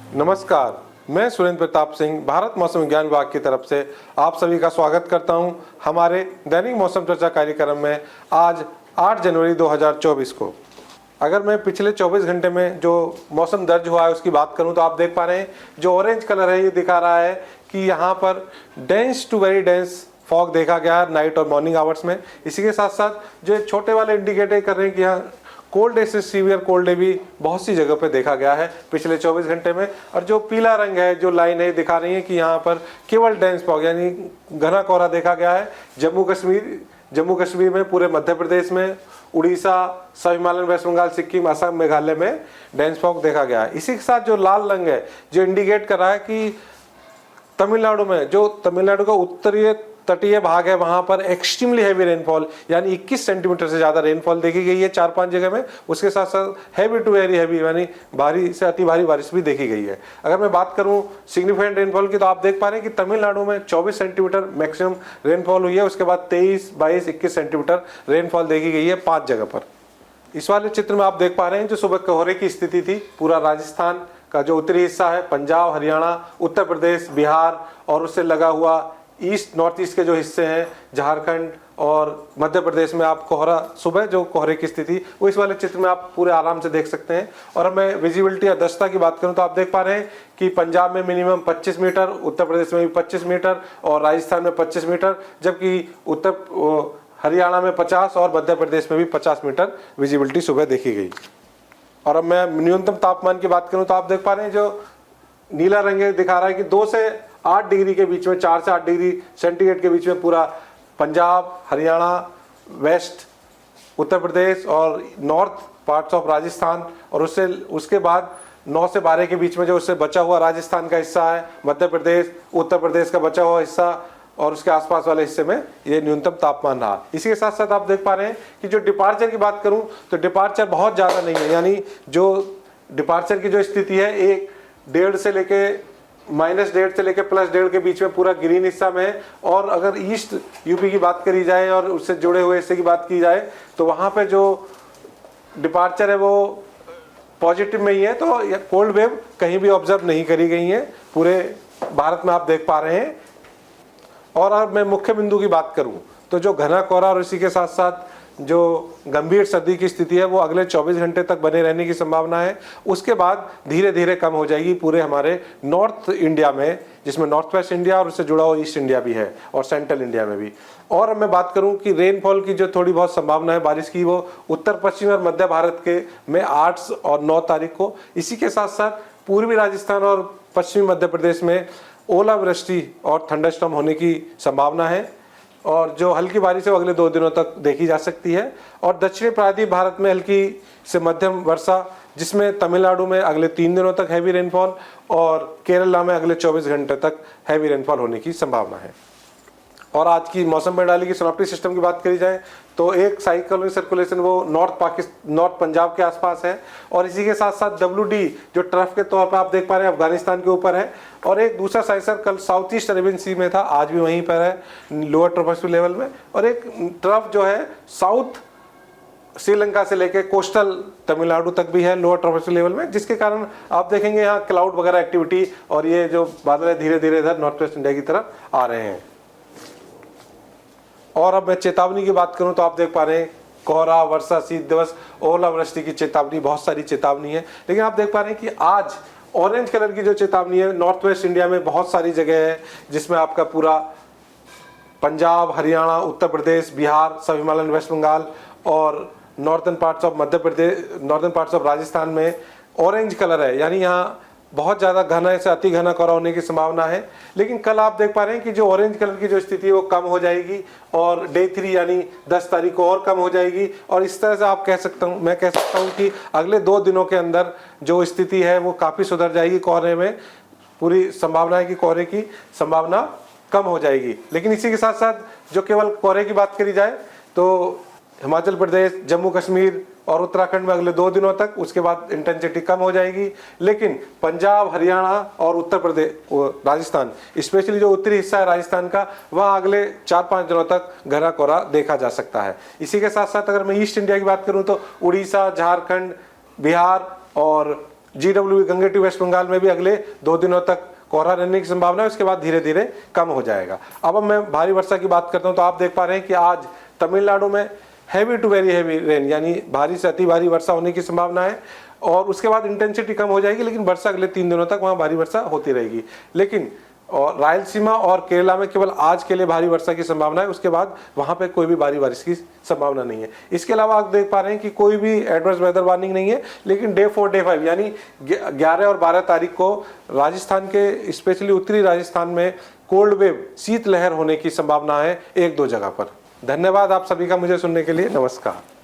नमस्कार, मैं सुरेंद्र प्रताप सिंह भारत मौसम विज्ञान विभाग की तरफ से आप सभी का स्वागत करता हूं हमारे दैनिक मौसम चर्चा कार्यक्रम में। आज 8 जनवरी 2024 को अगर मैं पिछले 24 घंटे में जो मौसम दर्ज हुआ है उसकी बात करूं तो आप देख पा रहे हैं जो ऑरेंज कलर है ये दिखा रहा है कि यहाँ पर dense to very dense fog देखा गया है नाइट और मॉर्निंग आवर्स में। इसी के साथ साथ जो छोटे वाले इंडिकेटर कर रहे हैं कि यहाँ कोल्ड डे से सीवियर कोल्ड डे भी बहुत सी जगह पे देखा गया है पिछले 24 घंटे में। और जो पीला रंग है, जो लाइन है, दिखा रही है कि यहाँ पर केवल डेंस फॉग यानी घना कोहरा देखा गया है। जम्मू कश्मीर में, पूरे मध्य प्रदेश में, उड़ीसा, सब हिमालयन, वेस्ट बंगाल, सिक्किम, असम, मेघालय में डेंस फॉग देखा गया है। इसी के साथ जो लाल रंग है जो इंडिकेट कर रहा है कि तमिलनाडु में, जो तमिलनाडु का उत्तरीय तटीय भाग है, वहां पर एक्सट्रीमली हैवी रेनफॉल यानी 21 सेंटीमीटर से ज्यादा रेनफॉल देखी गई है 4-5 जगह में। उसके साथ साथ हैवी टू वेरी हैवी यानी भारी से अति भारी बारिश भी देखी गई है। अगर मैं बात करूं सिग्निफिकेंट रेनफॉल की तो आप देख पा रहे हैं कि तमिलनाडु में 24 सेंटीमीटर मैक्सिमम रेनफॉल हुई है। उसके बाद 23, 22, 21 सेंटीमीटर रेनफॉल देखी गई है 5 जगह पर। इस वाले चित्र में आप देख पा रहे हैं जो सुबह कोहरे की स्थिति थी। पूरा राजस्थान का जो उत्तरी हिस्सा है, पंजाब, हरियाणा, उत्तर प्रदेश, बिहार और उससे लगा हुआ ईस्ट, नॉर्थ ईस्ट के जो हिस्से हैं, झारखंड और मध्य प्रदेश में आप कोहरा, सुबह जो कोहरे की स्थिति वो इस वाले चित्र में आप पूरे आराम से देख सकते हैं। और अब मैं विजिबिलिटी या दक्षता की बात करूं तो आप देख पा रहे हैं कि पंजाब में मिनिमम 25 मीटर, उत्तर प्रदेश में भी 25 मीटर और राजस्थान में 25 मीटर, जबकि हरियाणा में 50 और मध्य प्रदेश में भी 50 मीटर विजिबिलिटी सुबह देखी गई। और अब मैं न्यूनतम तापमान की बात करूं तो आप देख पा रहे हैं जो नीला रंग दिखा रहा है कि 2 से 8 डिग्री के बीच में, 4 से 8 डिग्री सेंटीग्रेड के बीच में पूरा पंजाब, हरियाणा, वेस्ट, उत्तर प्रदेश और नॉर्थ पार्ट्स ऑफ राजस्थान और उसके बाद 9 से 12 के बीच में जो उससे बचा हुआ राजस्थान का हिस्सा है, मध्य प्रदेश, उत्तर प्रदेश का बचा हुआ हिस्सा और उसके आसपास वाले हिस्से में ये न्यूनतम तापमान रहा। इसी के साथ साथ आप देख पा रहे हैं कि जो डिपार्चर की बात करूं तो डिपार्चर बहुत ज़्यादा नहीं है, यानी जो डिपार्चर की जो स्थिति है 1.5 से लेके -1.5 से लेके +1.5 के बीच में पूरा ग्रीन हिस्सा में है। और अगर ईस्ट यूपी की बात करी जाए और उससे जुड़े हुए हिस्से की बात की जाए तो वहाँ पे जो डिपार्चर है वो पॉजिटिव में ही है। तो कोल्ड वेव कहीं भी ऑब्जर्व नहीं करी गई है पूरे भारत में, आप देख पा रहे हैं। और अब मैं मुख्य बिंदु की बात करूं तो जो घना कोहरा और इसी के साथ साथ जो गंभीर सर्दी की स्थिति है वो अगले 24 घंटे तक बने रहने की संभावना है। उसके बाद धीरे धीरे कम हो जाएगी पूरे हमारे नॉर्थ इंडिया में, जिसमें नॉर्थ वेस्ट इंडिया और उससे जुड़ा हुआ ईस्ट इंडिया भी है और सेंट्रल इंडिया में भी। और मैं बात करूं कि रेनफॉल की जो थोड़ी बहुत संभावना है बारिश की वो उत्तर पश्चिम और मध्य भारत के में 8 और 9 तारीख को। इसी के साथ साथ पूर्वी राजस्थान और पश्चिमी मध्य प्रदेश में ओलावृष्टि और थंडरस्टॉर्म होने की संभावना है और जो हल्की बारिश है वो अगले 2 दिनों तक देखी जा सकती है। और दक्षिणी प्रायद्वीप भारत में हल्की से मध्यम वर्षा, जिसमें तमिलनाडु में अगले 3 दिनों तक हैवी रेनफॉल और केरला में अगले 24 घंटे तक हैवी रेनफॉल होने की संभावना है। और आज की मौसम प्रणाली की सिनॉप्टिक सिस्टम की बात करी जाए तो एक साइक्लोनिक सर्कुलेशन वो नॉर्थ पंजाब के आसपास है और इसी के साथ साथ WD जो ट्रफ के तौर पर आप देख पा रहे हैं अफगानिस्तान के ऊपर है। और एक दूसरा साइक्लोन कल साउथ ईस्ट अरेबियन सी में था, आज भी वहीं पर है लोअर ट्रोपोस्फियर लेवल में। और एक ट्रफ जो है साउथ श्रीलंका से लेकर कोस्टल तमिलनाडु तक भी है लोअर ट्रोपोस्फियर लेवल में, जिसके कारण आप देखेंगे यहाँ क्लाउड वगैरह एक्टिविटी और ये जो बादल है धीरे धीरे इधर नॉर्थ वेस्ट इंडिया की तरफ आ रहे हैं। और अब मैं चेतावनी की बात करूं तो आप देख पा रहे हैं कोहरा, वर्षा, शीत दिवस, ओलावृष्टि की चेतावनी, बहुत सारी चेतावनी है। लेकिन आप देख पा रहे हैं कि आज ऑरेंज कलर की जो चेतावनी है नॉर्थ वेस्ट इंडिया में बहुत सारी जगह है, जिसमें आपका पूरा पंजाब, हरियाणा, उत्तर प्रदेश, बिहार, सब हिमालयन, वेस्ट बंगाल और northern parts of Madhya Pradesh, northern parts of Rajasthan में ऑरेंज कलर है, यानी यहाँ बहुत ज़्यादा घना से अति घना कोहरा होने की संभावना है। लेकिन कल आप देख पा रहे हैं कि जो ऑरेंज कलर की जो स्थिति है वो कम हो जाएगी और डे 3 यानी 10 तारीख को और कम हो जाएगी। और इस तरह से आप मैं कह सकता हूँ कि अगले 2 दिनों के अंदर जो स्थिति है वो काफ़ी सुधर जाएगी। कोहरे में पूरी संभावना है कि कोहरे की संभावना कम हो जाएगी। लेकिन इसी के साथ साथ जो केवल कोहरे की बात करी जाए तो हिमाचल प्रदेश, जम्मू कश्मीर और उत्तराखंड में अगले 2 दिनों तक, उसके बाद इंटेंसिटी कम हो जाएगी। लेकिन पंजाब, हरियाणा और उत्तर प्रदेश, राजस्थान, स्पेशली जो उत्तरी हिस्सा है राजस्थान का, वहाँ अगले 4-5 दिनों तक घना कोहरा देखा जा सकता है। इसी के साथ साथ अगर मैं ईस्ट इंडिया की बात करूँ तो उड़ीसा, झारखंड, बिहार और GW गंगेटी वेस्ट बंगाल में भी अगले 2 दिनों तक कोहरा रहने की संभावना है, उसके बाद धीरे धीरे कम हो जाएगा। अब मैं भारी वर्षा की बात करता हूं तो आप देख पा रहे हैं कि आज तमिलनाडु में heavy to very heavy rain यानी भारी से अति भारी वर्षा होने की संभावना है और उसके बाद इंटेंसिटी कम हो जाएगी, लेकिन वर्षा अगले 3 दिनों तक वहां भारी वर्षा होती रहेगी। लेकिन और रायलसीमा और केरला में केवल आज के लिए भारी वर्षा की संभावना है, उसके बाद वहां पे कोई भी भारी बारिश की संभावना नहीं है। इसके अलावा आप देख पा रहे हैं कि कोई भी एडवर्स वेदर वार्निंग नहीं है, लेकिन डे 4 डे 5 यानी 11 और 12 तारीख को राजस्थान के स्पेशली उत्तरी राजस्थान में कोल्ड वेव शीत लहर होने की संभावना है 1-2 जगह पर। धन्यवाद आप सभी का मुझे सुनने के लिए। नमस्कार।